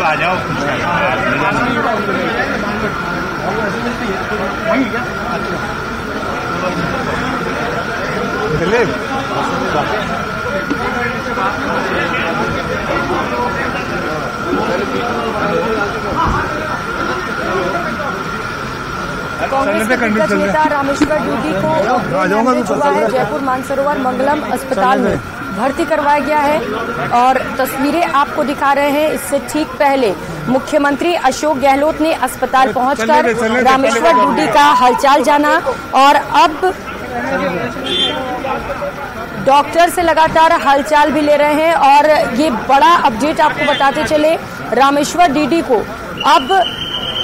यार आ जाओ। कांग्रेस के दिग्गज नेता रामेश्वर डूडी को हुआ है जयपुर मानसरोवर मंगलम अस्पताल में भर्ती करवाया गया है और तस्वीरें आपको दिखा रहे हैं। इससे ठीक पहले मुख्यमंत्री अशोक गहलोत ने अस्पताल पहुंचकर रामेश्वर डूडी का हालचाल जाना और अब डॉक्टर से लगातार हालचाल भी ले रहे हैं। और ये बड़ा अपडेट आपको बताते चले, रामेश्वर डूडी को अब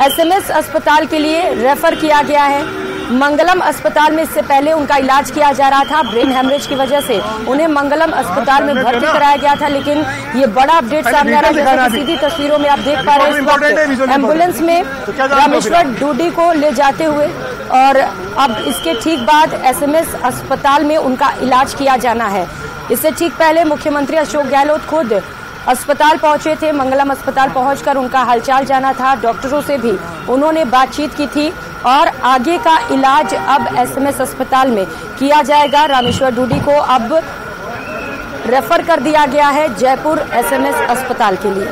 एसएमएस अस्पताल के लिए रेफर किया गया है। मंगलम अस्पताल में इससे पहले उनका इलाज किया जा रहा था, ब्रेन हेमरेज की वजह से उन्हें मंगलम अस्पताल में भर्ती कराया गया था। लेकिन ये बड़ा अपडेट सामने आ रहा है, जैसा कि सीधी तस्वीरों में आप देख पा रहे हैं। इस वक्त एम्बुलेंस में रामेश्वर डूडी को ले जाते हुए और अब इसके ठीक बाद एसएमएस अस्पताल में उनका इलाज किया जाना है। इससे ठीक पहले मुख्यमंत्री अशोक गहलोत खुद अस्पताल पहुंचे थे। मंगलम अस्पताल पहुंचकर उनका हालचाल जाना था, डॉक्टरों से भी उन्होंने बातचीत की थी और आगे का इलाज अब एसएमएस अस्पताल में किया जाएगा। रामेश्वर डूडी को अब रेफर कर दिया गया है जयपुर एसएमएस अस्पताल के लिए।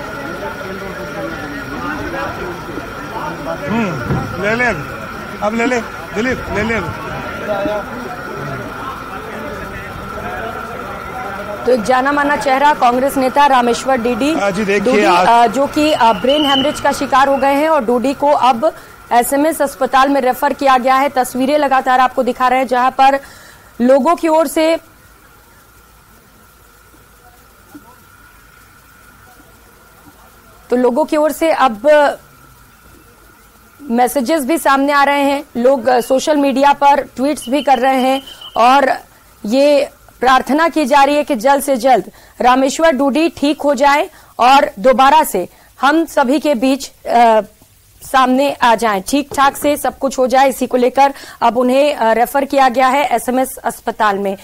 ले अब ले दिलीप ले। तो एक जाना माना चेहरा कांग्रेस नेता रामेश्वर डूडी जो कि ब्रेन हेमरेज का शिकार हो गए हैं और डूडी को अब एसएमएस अस्पताल में रेफर किया गया है। तस्वीरें लगातार आपको दिखा रहे हैं जहां पर लोगों की ओर से अब मैसेजेस भी सामने आ रहे हैं। लोग सोशल मीडिया पर ट्वीट्स भी कर रहे हैं और ये प्रार्थना की जा रही है कि जल्द से जल्द रामेश्वर डूडी ठीक हो जाए और दोबारा से हम सभी के बीच सामने आ जाएं, ठीक ठाक से सब कुछ हो जाए। इसी को लेकर अब उन्हें रेफर किया गया है एसएमएस अस्पताल में।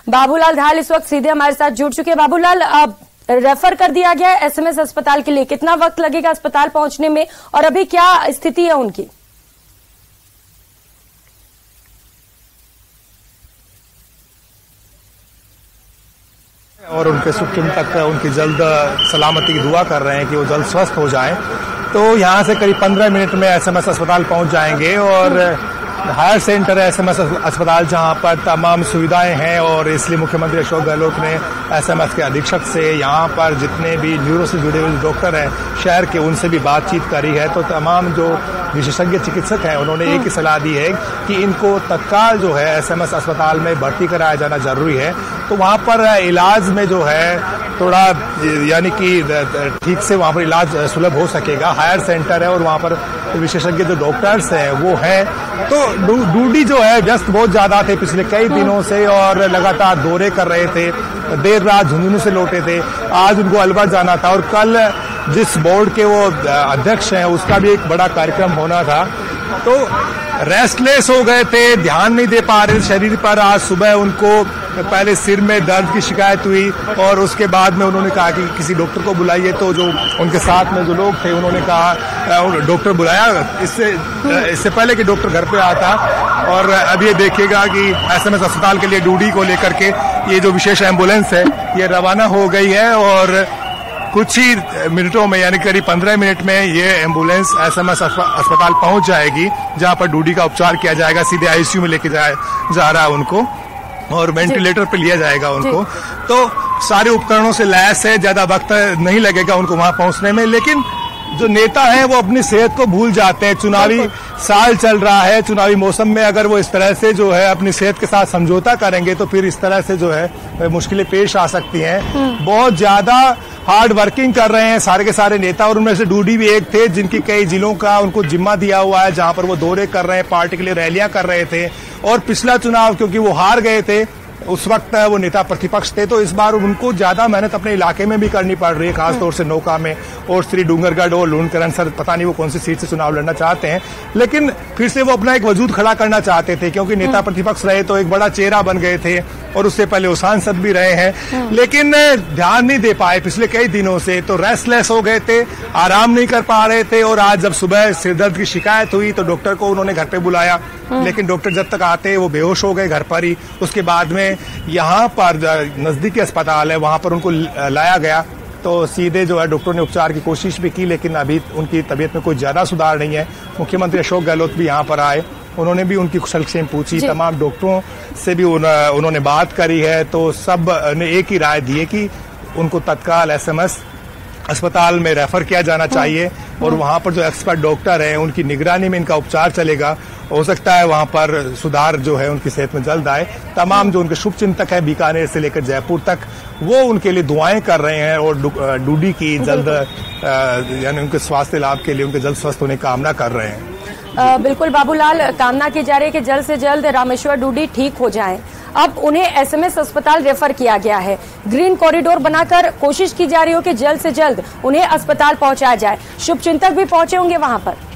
बाबूलाल धाल इस वक्त सीधे हमारे साथ जुड़ चुके हैं। बाबूलाल, अब रेफर कर दिया गया है एसएमएस अस्पताल के लिए, कितना वक्त लगेगा अस्पताल पहुंचने में और अभी क्या स्थिति है उनकी? और उनके सुकून तक उनकी जल्द सलामती की दुआ कर रहे हैं कि वो जल्द स्वस्थ हो जाएं। तो यहाँ से करीब 15 मिनट में एसएमएस अस्पताल पहुँच जाएंगे और हायर सेंटर है एसएमएस अस्पताल जहाँ पर तमाम सुविधाएं हैं और इसलिए मुख्यमंत्री अशोक गहलोत ने एसएमएस के अधीक्षक से यहाँ पर जितने भी न्यूरो से जुड़े हुए डॉक्टर हैं शहर के उनसे भी बातचीत करी है। तो तमाम जो विशेषज्ञ चिकित्सक हैं उन्होंने एक ही सलाह दी है कि इनको तत्काल जो है एसएमएस अस्पताल में भर्ती कराया जाना जरूरी है। तो वहाँ पर इलाज में जो है थोड़ा यानी कि ठीक से वहाँ पर इलाज सुलभ हो सकेगा। हायर सेंटर है और वहाँ पर विशेषज्ञ जो डॉक्टर्स हैं वो हैं। तो डूडी जो है व्यस्त बहुत ज्यादा थे पिछले कई दिनों से और लगातार दौरे कर रहे थे, देर रात झुंझुनू से लौटे थे। आज उनको अलवर जाना था और कल जिस बोर्ड के वो अध्यक्ष हैं उसका भी एक बड़ा कार्यक्रम होना था। तो रेस्टलेस हो गए थे, ध्यान नहीं दे पा रहे शरीर पर। आज सुबह उनको पहले सिर में दर्द की शिकायत हुई और उसके बाद में उन्होंने कहा कि किसी डॉक्टर को बुलाइए। तो जो उनके साथ में जो लोग थे उन्होंने कहा डॉक्टर बुलाया, इससे पहले कि डॉक्टर घर पे आता। और अब ये देखिएगा कि एसएमएस अस्पताल के लिए डूडी को लेकर के ये जो विशेष एम्बुलेंस है ये रवाना हो गई है और कुछ ही मिनटों में यानी करीब 15 मिनट में ये एम्बुलेंस एसएमएस अस्पताल पहुंच जाएगी जहां पर डूडी का उपचार किया जाएगा। सीधे आईसीयू में लेके जा रहा है उनको और वेंटिलेटर पे लिया जाएगा उनको। तो सारे उपकरणों से लैस है, ज्यादा वक्त नहीं लगेगा उनको वहां पहुंचने में। लेकिन जो नेता हैं वो अपनी सेहत को भूल जाते हैं। चुनावी साल चल रहा है, चुनावी मौसम में अगर वो इस तरह से जो है अपनी सेहत के साथ समझौता करेंगे तो फिर इस तरह से जो है मुश्किलें पेश आ सकती हैं। बहुत ज्यादा हार्ड वर्किंग कर रहे हैं सारे के सारे नेता और उनमें से डूडी भी एक थे जिनकी कई जिलों का उनको जिम्मा दिया हुआ है जहां पर वो दौरे कर रहे हैं, पार्टी के लिए रैलियां कर रहे थे। और पिछला चुनाव क्योंकि वो हार गए थे उस वक्त वो नेता प्रतिपक्ष थे, तो इस बार उनको ज्यादा मेहनत अपने इलाके में भी करनी पड़ रही है, खासतौर से नौका में और श्री डूंगरगढ़ और लूणकरण सर, पता नहीं वो कौन सी सीट से चुनाव लड़ना चाहते हैं, लेकिन फिर से वो अपना एक वजूद खड़ा करना चाहते थे, क्योंकि नेता प्रतिपक्ष रहे तो एक बड़ा चेहरा बन गए थे और उससे पहले वो सांसद भी रहे हैं, लेकिन ध्यान नहीं दे पाए पिछले कई दिनों से, तो रेस्टलेस हो गए थे, आराम नहीं कर पा रहे थे। और आज जब सुबह सिरदर्द की शिकायत हुई तो डॉक्टर को उन्होंने घर पे बुलाया, लेकिन डॉक्टर जब तक आते वो बेहोश हो गए घर पर ही। उसके बाद में यहाँ पर नजदीकी अस्पताल है वहां पर उनको लाया गया, तो सीधे जो है डॉक्टर ने उपचार की कोशिश भी की, लेकिन अभी उनकी तबीयत में कोई ज्यादा सुधार नहीं है। मुख्यमंत्री अशोक गहलोत भी यहाँ पर आए, उन्होंने भी उनकी कुशलक्षेम पूछी, तमाम डॉक्टरों से भी उन्होंने बात करी है, तो सब ने एक ही राय दी है कि उनको तत्काल एसएमएस अस्पताल में रेफर किया जाना चाहिए और वहां पर जो एक्सपर्ट डॉक्टर हैं उनकी निगरानी में इनका उपचार चलेगा। हो सकता है वहां पर सुधार जो है उनकी सेहत में जल्द आए। तमाम जो उनके शुभचिंतक हैं बीकानेर से लेकर जयपुर तक, वो उनके लिए दुआएं कर रहे हैं और डूडी की जल्द यानी उनके स्वास्थ्य लाभ के लिए उनके जल्द स्वस्थ होने की कामना कर रहे हैं। बिल्कुल बाबूलाल, कामना की जा रही है कि जल्द से जल्द रामेश्वर डूडी ठीक हो जाएं। अब उन्हें एसएमएस अस्पताल रेफर किया गया है, ग्रीन कॉरिडोर बनाकर कोशिश की जा रही हो कि जल्द से जल्द उन्हें अस्पताल पहुंचाया जाए। शुभचिंतक भी पहुंचे होंगे वहां पर।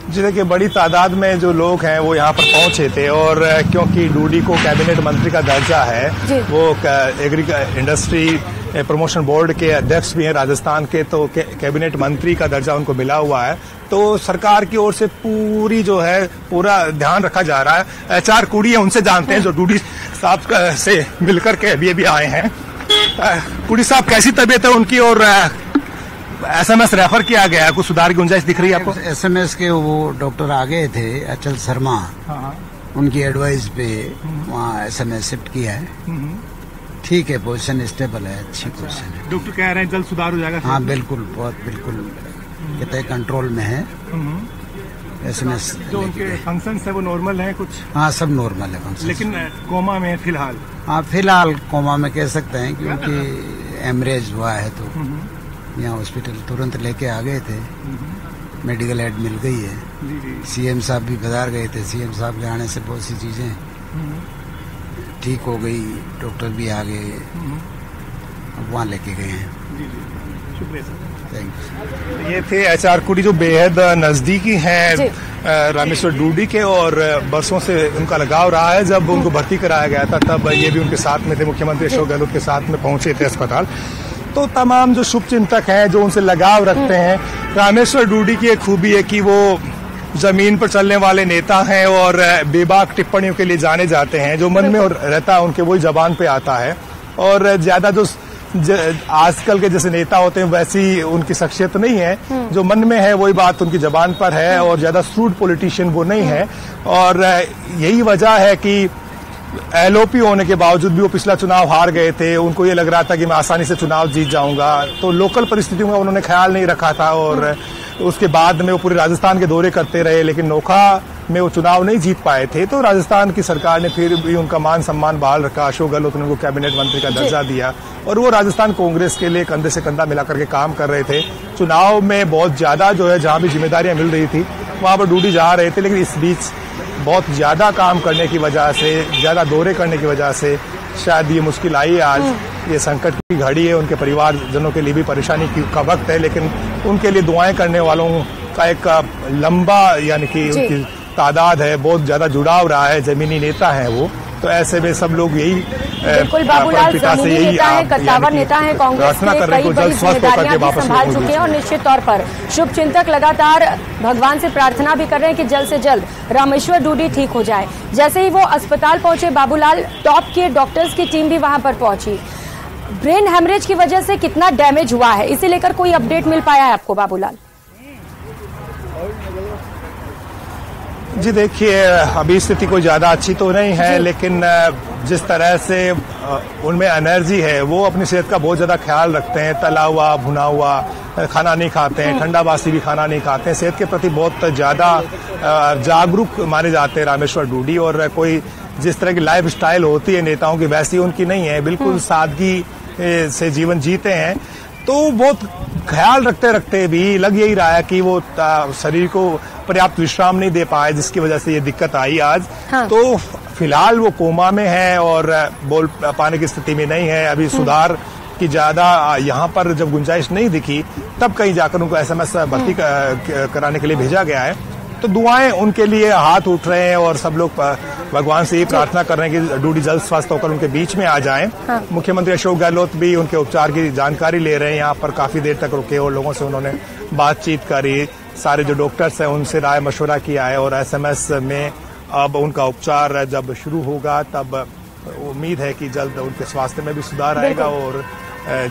जी देखिए, बड़ी तादाद में जो लोग हैं वो यहाँ पर पहुंचे थे और क्योंकि डूडी को कैबिनेट मंत्री का दर्जा है, वो इंडस्ट्री प्रमोशन बोर्ड के अध्यक्ष भी हैं राजस्थान के, तो कैबिनेट मंत्री का दर्जा उनको मिला हुआ है, तो सरकार की ओर से पूरा ध्यान रखा जा रहा है। एचआर कुड़ी है, उनसे जानते हैं जो डूडी साहब से मिलकर के अभी आए हैं। कुड़ी साहब, कैसी तबीयत है उनकी और एसएमएस रेफर किया गया है, कुछ सुधार की गुंजाइश दिख रही है आपको? एसएमएस के वो डॉक्टर आ गए थे, अचल शर्मा, उनकी एडवाइस पे वहाँ एसएमएस शिफ्ट किया है। ठीक है, पोजीशन स्टेबल है, अच्छी पोजीशन है। डॉक्टर कह रहे हैं जल्द सुधार हो जाएगा? हाँ बिल्कुल, बिल्कुल कहते हैं कंट्रोल में है। एसएमएस जो उनके फंक्शंस है वो नॉर्मल है कुछ? हाँ सब नॉर्मल है फंक्शन, लेकिन कोमा में फिलहाल? हाँ फिलहाल कोमा में कह सकते हैं, क्योंकि एमरेज हुआ है, तो यहाँ हॉस्पिटल तुरंत लेके आ गए थे, मेडिकल एड मिल गई है। सीएम साहब भी पधार गए थे, सीएम साहब के आने से बहुत सी चीजें ठीक हो गई, डॉक्टर भी आ गए, अब वहाँ लेके गए हैं। शुक्रिया सर, थैंक यू। ये थे एचआर कुड़ी जो बेहद नजदीकी हैं रामेश्वर डूडी के, और बरसों से उनका लगाव रहा है। जब उनको भर्ती कराया गया था तब ये भी उनके साथ में थे, मुख्यमंत्री अशोक गहलोत के साथ में पहुंचे थे अस्पताल। तो तमाम जो शुभचिंतक हैं जो उनसे लगाव रखते हैं, रामेश्वर डूडी की एक खूबी है कि वो जमीन पर चलने वाले नेता हैं और बेबाक टिप्पणियों के लिए जाने जाते हैं। जो मन में रहता है उनके वही जबान पे आता है, और ज्यादा जो आजकल के जैसे नेता होते हैं वैसी उनकी शख्सियत नहीं है, जो मन में है वही बात उनकी जबान पर है, और ज्यादा श्रूड पॉलिटिशियन वो नहीं है। और यही वजह है कि एलओपी होने के बावजूद भी वो पिछला चुनाव हार गए थे। उनको ये लग रहा था कि मैं आसानी से चुनाव जीत जाऊंगा, तो लोकल परिस्थितियों का उन्होंने ख्याल नहीं रखा था, और उसके बाद में वो पूरे राजस्थान के दौरे करते रहे, लेकिन नोखा में वो चुनाव नहीं जीत पाए थे। तो राजस्थान की सरकार ने फिर भी उनका मान सम्मान बहाल रखा, अशोक गहलोत ने उनको कैबिनेट मंत्री का दर्जा दिया, और वो राजस्थान कांग्रेस के लिए कंधे से कंधा मिला करके काम कर रहे थे। चुनाव में बहुत ज्यादा जो है जहां भी जिम्मेदारियां मिल रही थी वहां पर डूडी जा रहे थे, लेकिन इस बीच बहुत ज्यादा काम करने की वजह से, ज्यादा दौरे करने की वजह से शायद ये मुश्किल आई है। आज ये संकट की घड़ी है, उनके परिवारजनों के लिए भी परेशानी का वक्त है, लेकिन उनके लिए दुआएं करने वालों का एक लंबा यानी कि उनकी तादाद है, बहुत ज्यादा जुड़ाव रहा है, जमीनी नेता है वो। तो ऐसे में सब लोग यही बिल्कुल बाबूलाल जमीनी नेता है, कद्दावर नेता है, कांग्रेस के कई बड़ी जिम्मेदारियां भी संभाल चुके हैं, और निश्चित तौर पर शुभचिंतक लगातार भगवान से प्रार्थना भी कर रहे हैं कि जल्द से जल्द रामेश्वर डूडी ठीक हो जाए। जैसे ही वो अस्पताल पहुंचे बाबूलाल, टॉप के डॉक्टर्स की टीम भी वहां पर पहुंची। ब्रेन हेमरेज की वजह से कितना डैमेज हुआ है, इसे लेकर कोई अपडेट मिल पाया है आपको बाबूलाल? जी देखिए, अभी स्थिति कोई ज्यादा अच्छी तो नहीं है, लेकिन जिस तरह से उनमें एनर्जी है, वो अपनी सेहत का बहुत ज्यादा ख्याल रखते हैं। तला हुआ भुना हुआ खाना नहीं खाते हैं, ठंडा बासी भी खाना नहीं खाते हैं, सेहत के प्रति बहुत ज्यादा जागरूक माने जाते हैं रामेश्वर डूडी। और कोई जिस तरह की लाइफ स्टाइल होती है नेताओं की, वैसी उनकी नहीं है, बिल्कुल सादगी से जीवन जीते हैं। तो बहुत ख्याल रखते रखते भी लग यही रहा है कि वो शरीर को पर्याप्त विश्राम नहीं दे पाए, जिसकी वजह से ये दिक्कत आई आज। हाँ। तो फिलहाल वो कोमा में है और बोल पाने की स्थिति में नहीं है। अभी सुधार की ज्यादा यहाँ पर जब गुंजाइश नहीं दिखी तब कहीं जाकर उनको SMS भर्ती कराने के लिए भेजा गया है। तो दुआएं उनके लिए हाथ उठ रहे हैं और सब लोग भगवान से ये प्रार्थना कर रहे हैं कि डूडी जल्द स्वस्थ होकर उनके बीच में आ जाएं। हाँ। मुख्यमंत्री अशोक गहलोत भी उनके उपचार की जानकारी ले रहे हैं, यहाँ पर काफी देर तक रुके और लोगों से उन्होंने बातचीत करी, सारे जो डॉक्टर्स हैं उनसे राय मशवरा किया है और SMS में अब उनका उपचार जब शुरू होगा तब उम्मीद है कि जल्द उनके स्वास्थ्य में भी सुधार आएगा और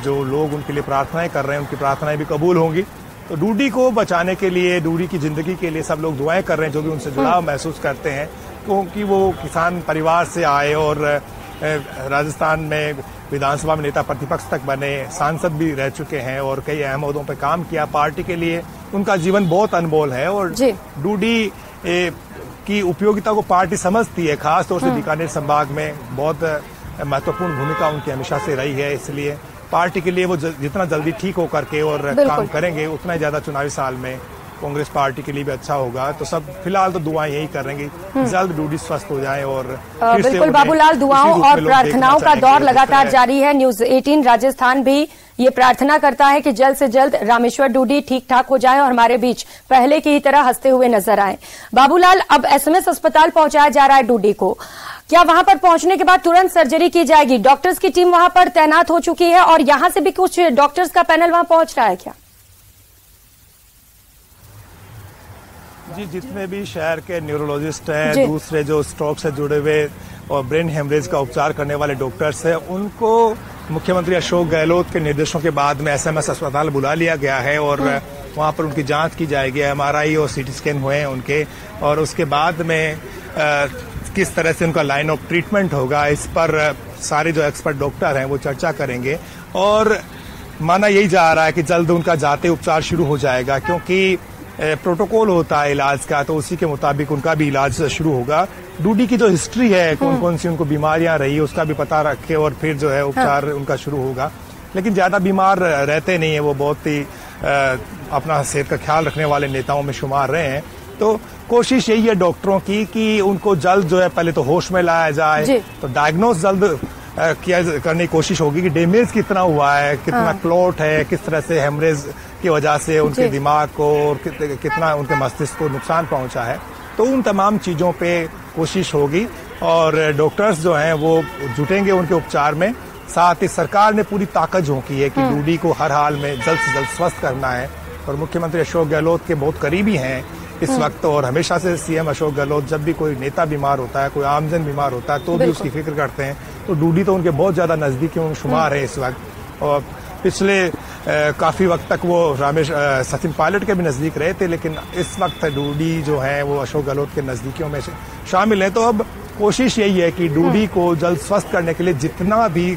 जो लोग उनके लिए प्रार्थनाएं कर रहे हैं उनकी प्रार्थनाएं भी कबूल होंगी। तो डूडी को बचाने के लिए, डूडी की जिंदगी के लिए सब लोग दुआएं कर रहे हैं, जो भी उनसे जुड़ाव महसूस करते हैं, क्योंकि वो किसान परिवार से आए और राजस्थान में विधानसभा में नेता प्रतिपक्ष तक बने, सांसद भी रह चुके हैं और कई अहम ओहदों पर काम किया। पार्टी के लिए उनका जीवन बहुत अनमोल है और डूडी की उपयोगिता को पार्टी समझती है। खासतौर से बीकानेर संभाग में बहुत महत्वपूर्ण भूमिका उनकी हमेशा से रही है, इसलिए पार्टी के लिए वो जितना जल्दी ठीक होकर के और काम करेंगे उतना ही ज्यादा चुनावी साल में कांग्रेस पार्टी के लिए भी अच्छा होगा। तो सब फिलहाल तो दुआएं यही कर रहे हैं जल्द डूडी स्वस्थ हो जाए। और बिल्कुल बाबूलाल, दुआओं और प्रार्थनाओं का दौर लगातार जारी है। न्यूज 18 राजस्थान भी ये प्रार्थना करता है कि जल्द से जल्द रामेश्वर डूडी ठीक ठाक हो जाए और हमारे बीच पहले की ही तरह हंसते हुए नजर आए। बाबूलाल, अब SMS अस्पताल पहुंचाया जा रहा है डूडी को, क्या वहां पर पहुंचने के बाद तुरंत सर्जरी की जाएगी? डॉक्टर्स की टीम वहां पर तैनात हो चुकी है और यहां से भी कुछ डॉक्टर्स का पैनल वहां पहुंच रहा है क्या? जी, जितने भी शहर के न्यूरोलॉजिस्ट हैं, दूसरे जो स्ट्रोक से जुड़े हुए और ब्रेन हेमरेज का उपचार करने वाले डॉक्टर्स हैं, उनको मुख्यमंत्री अशोक गहलोत के निर्देशों के बाद में SMS अस्पताल बुला लिया गया है और वहां पर उनकी जांच की जाएगी। MRI और CT स्कैन हुए हैं उनके और उसके बाद में किस तरह से उनका लाइन ऑफ ट्रीटमेंट होगा, इस पर सारे जो एक्सपर्ट डॉक्टर हैं वो चर्चा करेंगे और माना यही जा रहा है कि जल्द उनका जाते उपचार शुरू हो जाएगा, क्योंकि प्रोटोकॉल होता है इलाज का, तो उसी के मुताबिक उनका भी इलाज शुरू होगा। डूडी की जो हिस्ट्री है, कौन कौन सी उनको बीमारियां रही, उसका भी पता रखे और फिर जो है उपचार उनका शुरू होगा। लेकिन ज्यादा बीमार रहते नहीं है, वो बहुत ही अपना सेहत का ख्याल रखने वाले नेताओं में शुमार रहे हैं। तो कोशिश यही है डॉक्टरों की कि उनको जल्द जो है पहले तो होश में लाया जाए, तो डायग्नोज जल्द करने की कोशिश होगी कि डैमेज कितना हुआ है, कितना क्लॉट है, किस तरह से हेमरेज की वजह से उनके दिमाग को और कितना उनके मस्तिष्क को नुकसान पहुंचा है। तो उन तमाम चीजों पे कोशिश होगी और डॉक्टर्स जो हैं वो जुटेंगे उनके उपचार में। साथ ही सरकार ने पूरी ताकत झोंकी है कि डूडी को हर हाल में जल्द से जल्द स्वस्थ करना है और मुख्यमंत्री अशोक गहलोत के बहुत करीबी हैं इस वक्त और हमेशा से CM अशोक गहलोत जब भी कोई नेता बीमार होता है, कोई आमजन बीमार होता है तो भी उसकी फिक्र करते हैं। तो डूडी तो उनके बहुत ज्यादा नजदीकियों में शुमार है इस वक्त और पिछले काफी वक्त तक वो सचिन पायलट के भी नजदीक रहे थे, लेकिन इस वक्त डूडी जो है वो अशोक गहलोत के नजदीकियों में शामिल है। तो अब कोशिश यही है कि डूडी को जल्द स्वस्थ करने के लिए जितना भी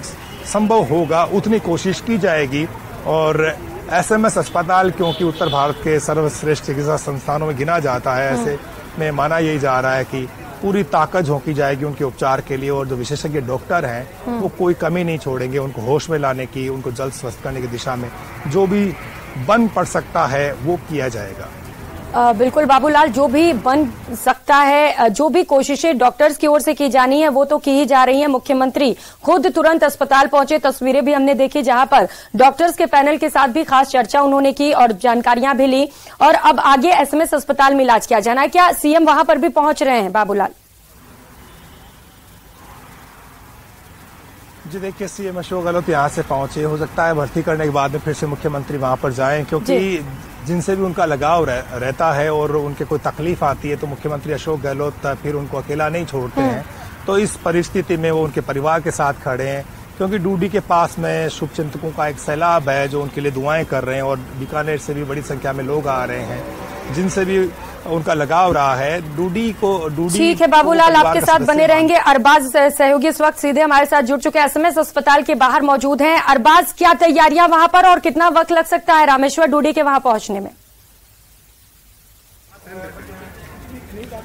संभव होगा उतनी कोशिश की जाएगी और SMS अस्पताल क्योंकि उत्तर भारत के सर्वश्रेष्ठ चिकित्सा संस्थानों में गिना जाता है, ऐसे में माना यही जा रहा है कि पूरी ताकत झोंकी जाएगी उनके उपचार के लिए और जो विशेषज्ञ डॉक्टर हैं वो कोई कमी नहीं छोड़ेंगे उनको होश में लाने की, उनको जल्द स्वस्थ करने की दिशा में जो भी बन पड़ सकता है वो किया जाएगा। बिल्कुल बाबूलाल, जो भी बन सकता है, जो भी कोशिशें डॉक्टर्स की ओर से की जानी है वो तो की ही जा रही है। मुख्यमंत्री खुद तुरंत अस्पताल पहुंचे, तस्वीरें भी हमने देखी जहां पर डॉक्टर्स के पैनल के साथ भी खास चर्चा उन्होंने की और जानकारियां भी ली और अब आगे SMS अस्पताल में इलाज किया जाना है। क्या CM वहां पर भी पहुंच रहे हैं बाबूलाल? जी देखिए, CM अशोक गहलोत यहाँ से पहुंचे, हो सकता है भर्ती करने के बाद में फिर से मुख्यमंत्री वहां पर जाएं, क्योंकि जिनसे भी उनका लगाव रहता है और उनके कोई तकलीफ आती है तो मुख्यमंत्री अशोक गहलोत फिर उनको अकेला नहीं छोड़ते हैं। तो इस परिस्थिति में वो उनके परिवार के साथ खड़े हैं, क्योंकि डूडी के पास में शुभचिंतकों का एक सैलाब है जो उनके लिए दुआएं कर रहे हैं और बीकानेर से भी बड़ी संख्या में लोग आ रहे हैं जिनसे भी उनका लगाव रहा है। डूडी ठीक है बाबूलाल, आपके साथ बने रहेंगे। अरबाज सहयोगी इस वक्त सीधे हमारे साथ जुड़ चुके SMS अस्पताल के बाहर मौजूद हैं। अरबाज, क्या तैयारियां वहां पर और कितना वक्त लग सकता है रामेश्वर डूडी के वहां पहुंचने में?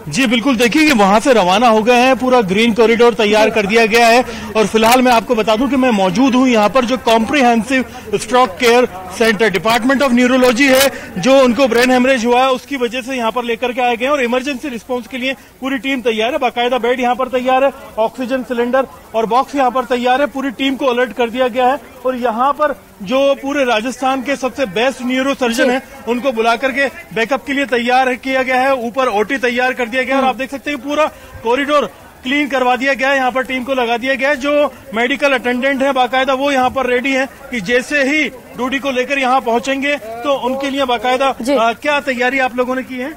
जी बिल्कुल, देखिए कि वहां से रवाना हो गए हैं, पूरा ग्रीन कॉरिडोर तैयार कर दिया गया है। और फिलहाल मैं आपको बता दूं कि मैं मौजूद हूं यहाँ पर जो comprehensive stroke care centre department of neurology है, जो उनको ब्रेन हेमरेज हुआ है उसकी वजह से यहाँ पर लेकर के आए गए हैं और इमरजेंसी रिस्पांस के लिए पूरी टीम तैयार है। बाकायदा बेड यहाँ पर तैयार है, ऑक्सीजन सिलेंडर और बॉक्स यहाँ पर तैयार है। पूरी टीम को अलर्ट कर दिया गया है और यहाँ पर जो पूरे राजस्थान के सबसे बेस्ट न्यूरो सर्जन है उनको बुला करके बैकअप के लिए तैयार किया गया है। ऊपर ओटी तैयार कर दिया गया है और आप देख सकते हैं पूरा कॉरिडोर क्लीन करवा दिया गया है। यहाँ पर टीम को लगा दिया गया है। जो मेडिकल अटेंडेंट है बाकायदा वो यहाँ पर रेडी है कि जैसे ही ड्यूटी को लेकर यहाँ पहुंचेंगे तो उनके लिए बाकायदा क्या तैयारी आप लोगों ने की है?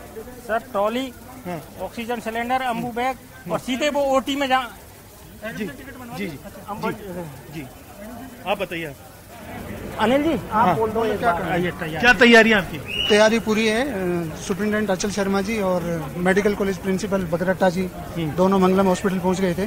Sir trolley, oxygen cylinder, Ambu bag और सीधे वो ओटी में जा। जी जी जी आप बताइए अनिल जी, आप बोल दो क्या तैयारी आपकी? तैयारी पूरी है। सुप्रिंटेंडेंट अचल शर्मा जी और मेडिकल कॉलेज प्रिंसिपल बगरट्टा जी दोनों मंगलम हॉस्पिटल पहुंच गए थे।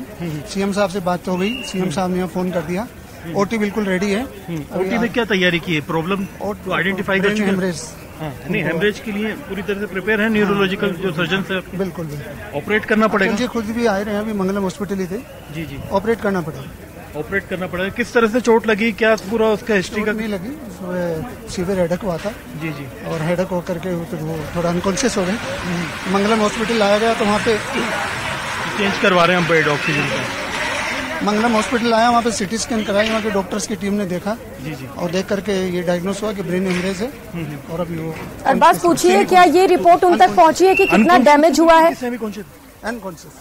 सीएम साहब से बात हो गई, सीएम साहब ने फोन कर दिया। ओटी बिल्कुल रेडी है। ओटी में क्या तैयारी की है? प्रॉब्लम आइडेंटिफाई कर चुके हैं? हेमरेज नहीं, हेमरेज के लिए पूरी तरह से प्रिपेयर है न्यूरोलॉजिकल जो सर्जन है? बिल्कुल ऑपरेट करना पड़ेगा। जी खुद भी आए रहे हैं, अभी मंगलम हॉस्पिटल ही थे। जी जी ऑपरेट करना पड़ेगा। ऑपरेट करना पड़ेगा। किस तरह से चोट लगी, क्या पूरा उसका हिस्ट्री का? नहीं लगी, सीवियर हेडक हुआ था। जी जी और हेडक होकर के फिर वो थोड़ा अनकॉन्शियस हो गए। मंगलम हॉस्पिटल लाया गया तो वहाँ पे चेंज करवा रहे हैं हम बेड ऑक्सीजन का। मंगलम हॉस्पिटल आया, वहाँ पे सिटी स्कैन कराई, वहाँ के डॉक्टर्स की टीम ने देखा। जी जी और देख करके ये डायग्नोस हुआ कि ब्रेन हेमरेज है। और अभी वो अरबाज पूछिए, क्या ये रिपोर्ट उन तक पहुंची है कि कितना डैमेज हुआ है? अनकॉन्शियस।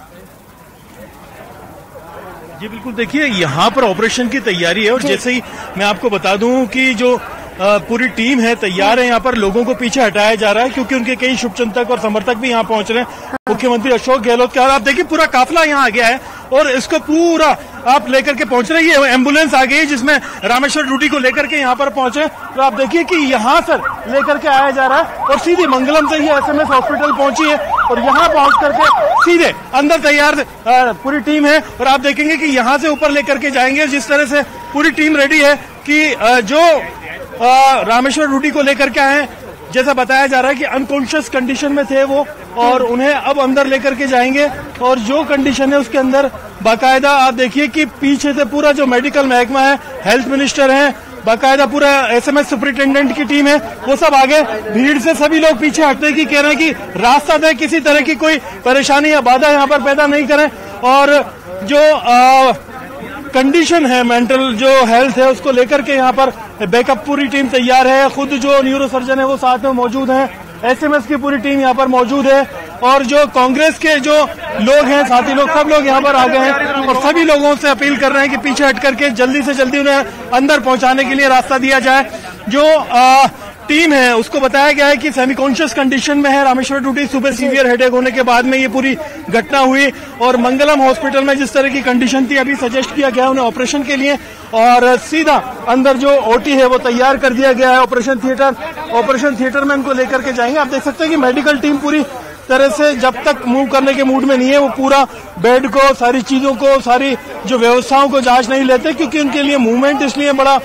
जी बिल्कुल, देखिए यहाँ पर ऑपरेशन की तैयारी है और जैसे ही मैं आपको बता दूं कि जो पूरी टीम है तैयार है। यहाँ पर लोगों को पीछे हटाया जा रहा है क्योंकि उनके कई शुभचिंतक और समर्थक भी यहाँ पहुंच रहे हैं। मुख्यमंत्री अशोक गहलोत का आप देखिए पूरा काफिला यहाँ आ गया है और इसको पूरा आप लेकर के पहुंच रहे हैं। ये एम्बुलेंस आ गई जिसमें रामेश्वर ड्यूटी को लेकर के यहाँ पर पहुंचे। तो आप देखिए कि यहाँ से लेकर के आया जा रहा है और सीधे मंगलम से ये एसएमएस हॉस्पिटल पहुंची है और यहाँ पहुंच करके सीधे अंदर तैयार पूरी टीम है। और आप देखेंगे कि यहाँ से ऊपर लेकर के जाएंगे। जिस तरह से पूरी टीम रेडी है कि जो रामेश्वर ड्यूटी को लेकर के आए, जैसा बताया जा रहा है कि अनकॉन्शियस कंडीशन में थे वो और उन्हें अब अंदर लेकर के जाएंगे। और जो कंडीशन है उसके अंदर बाकायदा आप देखिए कि पीछे से पूरा जो मेडिकल महकमा है, हेल्थ मिनिस्टर है, बाकायदा पूरा एसएमएस सुपरिटेंडेंट की टीम है, वो सब आगे। भीड़ से सभी लोग पीछे हटने की कह रहे हैं कि रास्ता दें, किसी तरह की कोई परेशानी या बाधा यहाँ पर पैदा नहीं करें। और जो कंडीशन है, मेंटल जो हेल्थ है, उसको लेकर के यहाँ पर बैकअप पूरी टीम तैयार है। खुद जो न्यूरो सर्जन है वो साथ में मौजूद हैं, एसएमएस की पूरी टीम यहाँ पर मौजूद है और जो कांग्रेस के जो लोग हैं, साथी लोग, सब लोग यहाँ पर आ गए हैं और सभी लोगों से अपील कर रहे हैं कि पीछे हट करके जल्दी से जल्दी उन्हें अंदर पहुंचाने के लिए रास्ता दिया जाए। जो टीम है उसको बताया गया है कि सेमी कॉन्शियस कंडीशन में है। रामेश्वर ड्यूटी सुबह सीवियर हेडेक होने के बाद में ये पूरी घटना हुई और मंगलम हॉस्पिटल में जिस तरह की कंडीशन थी अभी सजेस्ट किया गया उन्हें ऑपरेशन के लिए और सीधा अंदर जो ओटी है वो तैयार कर दिया गया है। ऑपरेशन थिएटर में उनको लेकर के जाएंगे। आप देख सकते हैं कि मेडिकल टीम पूरी तरह से जब तक मूव करने के मूड में नहीं है, वो पूरा बेड को, सारी चीजों को, सारी जो व्यवस्थाओं को जांच नहीं लेते क्योंकि उनके लिए मूवमेंट इसलिए बड़ा